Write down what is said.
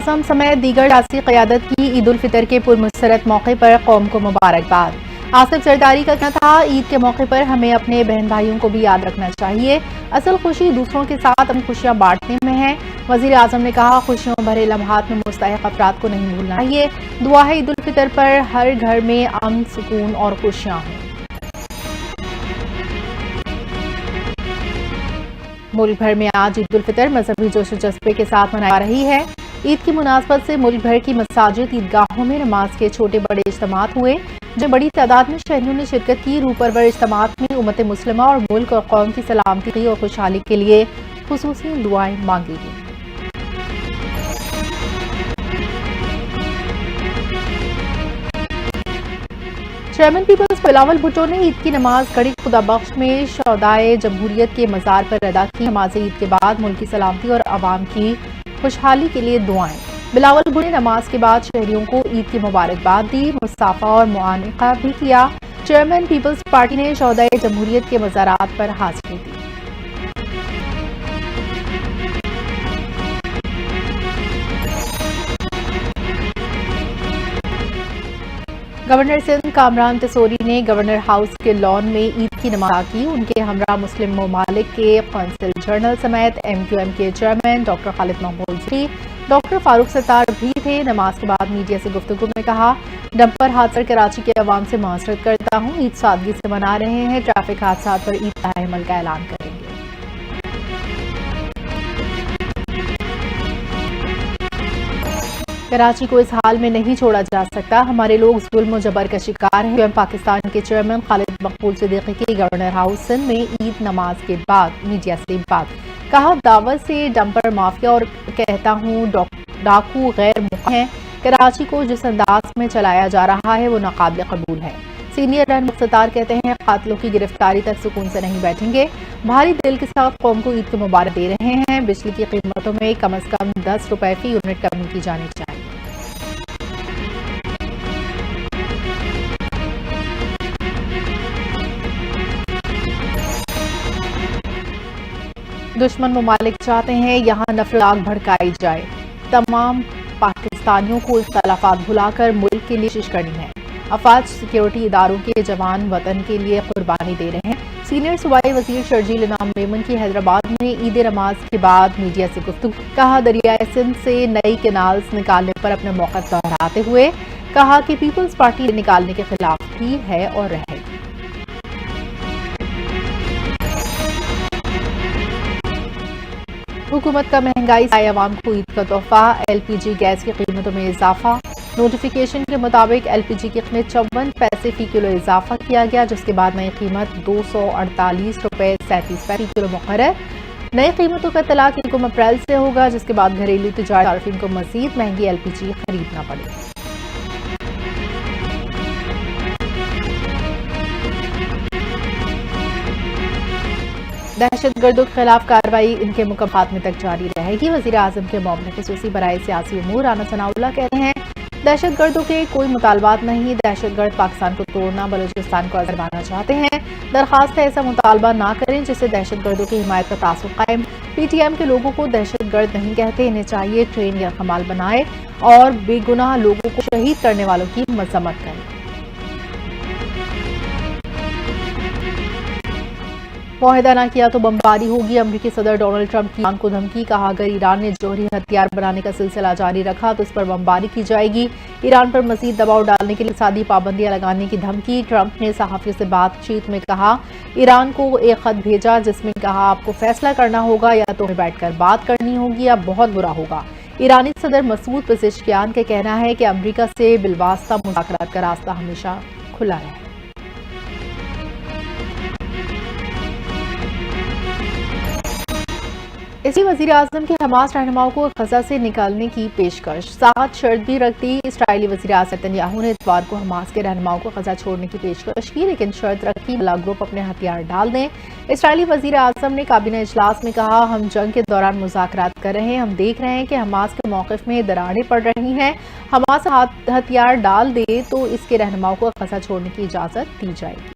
اعظم سمیت دیگر سیاسی قیادت کی عید الفطر کے پرمسرت موقع پر قوم کو مبارکباد۔ آصف زرداری کا کہنا تھا، عید کے موقع پر ہمیں اپنے بہن بھائیوں کو بھی یاد رکھنا چاہیے، اصل خوشی دوسروں کے ساتھ اپنی خوشیاں بانٹنے میں ہے۔ وزیر اعظم نے کہا، خوشیوں بھرے لمحات میں مستحق افراد کو نہیں بھولنا چاہیے۔ دعا ہے عید الفطر پر ہر گھر میں امن، سکون اور خوشیاں ہوں۔ ملک بھر میں آج عید الفطر مذہبی جوش و جذبے کے ساتھ منائی جا رہی ہے۔ عید کی مناسبت سے ملک بھر کی مساجد، عیدگاہوں میں نماز کے چھوٹے بڑے اجتماعات ہوئے، جو بڑی تعداد میں شہریوں نے شرکت کی۔ روح پرور اجتماعات میں امت مسلمہ اور ملک اور قوم کی سلامتی اور خوشحالی کے لیے خصوصی دعائیں مانگی گئیں۔ چیئرمین پیپلز بلاول بھٹو نے عید کی نماز گڑھی خدا بخش میں شہدائے جمہوریت کے مزار پر ادا کی۔ نماز عید کے بعد ملک کی سلامتی اور عوام کی خوشحالی کے لیے دعائیں۔ بلاول بھٹو نے نماز کے بعد شہریوں کو عید کی مبارکباد دی، مصافحہ اور معانقہ بھی کیا۔ چیئرمین پیپلز پارٹی نے شہدائے جمہوریت کے مزارات پر حاضری دی۔ گورنر سندھ کامران تیسوری نے گورنر ہاؤس کے لان میں عید کی نماز ادا کی۔ ان کے ہمراہ مسلم ممالک کے قونصل جنرل سمیت ایم کیو ایم کے چیئرمین ڈاکٹر خالد محمود زئی، ڈاکٹر فاروق ستار بھی تھے۔ نماز کے بعد میڈیا سے گفتگو میں کہا، ڈمپر حادثہ کراچی کے عوام سے معذرت کرتا ہوں، عید سادگی سے منا رہے ہیں، ٹریفک حادثات پر عید لاحمل کا اعلان کریں گے۔ کراچی کو اس حال میں نہیں چھوڑا جا سکتا، ہمارے لوگ ظلم و جبر کا شکار ہیں۔ پاکستان کے چیئرمین خالد مقبول صدیقی کی گورنر ہاؤس سندھ میں عید نماز کے بعد میڈیا سے بات۔ کہا، دعوت سے ڈمپر مافیا اور کہتا ہوں ڈاکو غیر مقیم ہیں۔ کراچی کو جس انداز میں چلایا جا رہا ہے وہ ناقابل قبول ہے۔ سینئر رہنما ستار کہتے ہیں، قاتلوں کی گرفتاری تک سکون سے نہیں بیٹھیں گے، بھاری دل کے ساتھ قوم کو عید کی مبارک دے رہے ہیں۔ بجلی کی قیمتوں میں کم از کم 10 روپے فی یونٹ کمی کی جانی چاہیے۔ دشمن ممالک چاہتے ہیں یہاں نفرت آگ بھڑکائی جائے، تمام پاکستانیوں کو اختلافات بھلا کر ملک کے لیے کوشش کرنی ہے۔ افواج سیکیورٹی اداروں کے جوان وطن کے لیے قربانی دے رہے ہیں۔ سینئر صوبائی وزیر شرجیل انعام میمن کی حیدرآباد میں عید نماز کے بعد میڈیا سے گفتگو۔ کہا، دریائے سندھ سے نئی کینالز نکالنے پر اپنے موقف دہراتے ہوئے کہا کہ پیپلز پارٹی نکالنے کے خلاف بھی ہے اور رہے گی۔ حکومت کا مہنگائی سے عوام کو عید کا تحفہ، ایل پی جی گیس کی قیمتوں میں اضافہ۔ نوٹیفیکیشن کے مطابق ایل پی جی کی قیمت 54 پیسے فی کلو اضافہ کیا گیا، جس کے بعد نئی قیمت 248 روپے 37 پیسے فی کلو مقرر۔ نئی قیمتوں کا اطلاق 1 اپریل سے ہوگا، جس کے بعد گھریلو تجارتی صارفین کو مزید مہنگی ایل پی جی خریدنا پڑے گا۔ دہشت گردوں کے خلاف کارروائی ان کے مکمل خاتمے تک جاری رہے گی۔ وزیر اعظم کے معاون خصوصی برائے سیاسی امور رانا ثناءاللہ کہتے ہیں، دہشت گردوں کے کوئی مطالبات نہیں، دہشت گرد پاکستان کو توڑنا، بلوچستان کو آزاد بنانا چاہتے ہیں۔ درخواست ہے ایسا مطالبہ نہ کریں جس سے دہشت گردوں کی حمایت کا تاثر قائم۔ پی ٹی ایم کے لوگوں کو دہشت گرد نہیں کہتے، انہیں چاہیے ٹرین یا کمال بنائے اور بے گناہ لوگوں کو شہید کرنے والوں کی مذمت کریں۔ معاہدہ نہ کیا تو بمباری ہوگی، امریکی صدر ڈونلڈ ٹرمپ کی ایران کو دھمکی۔ کہا، اگر ایران نے جوہری ہتھیار بنانے کا سلسلہ جاری رکھا تو اس پر بمباری کی جائے گی۔ ایران پر مزید دباؤ ڈالنے کے لیے اقتصادی پابندیاں لگانے کی دھمکی۔ ٹرمپ نے صحافیوں سے بات چیت میں کہا، ایران کو ایک خط بھیجا جس میں کہا، آپ کو فیصلہ کرنا ہوگا، یا تو بیٹھ کر بات کرنی ہوگی یا بہت برا ہوگا۔ ایرانی صدر مسعود پزشکیان کا کہنا ہے کہ امریکہ سے بالواسطہ مذاکرات کا راستہ ہمیشہ کھلا رہے۔ اسی وزیر اعظم کی حماس رہنماؤں کو غزہ سے نکالنے کی پیشکش، ساتھ شرط بھی رکھ دی۔ اسرائیلی وزیر اعظم نتنیاہو نے اتوار کو حماس کے رہنماؤں کو غزہ چھوڑنے کی پیشکش کی، لیکن شرط رکھی ملا گروپ اپنے ہتھیار ڈال دیں۔ اسرائیلی وزیر اعظم نے کابینہ اجلاس میں کہا، ہم جنگ کے دوران مذاکرات کر رہے ہیں، ہم دیکھ رہے ہیں کہ حماس کے موقف میں دراڑیں پڑ رہی ہیں، حماس ہتھیار ڈال دے تو اس کے رہنماؤں کو غزہ چھوڑنے کی اجازت دی جائے گی۔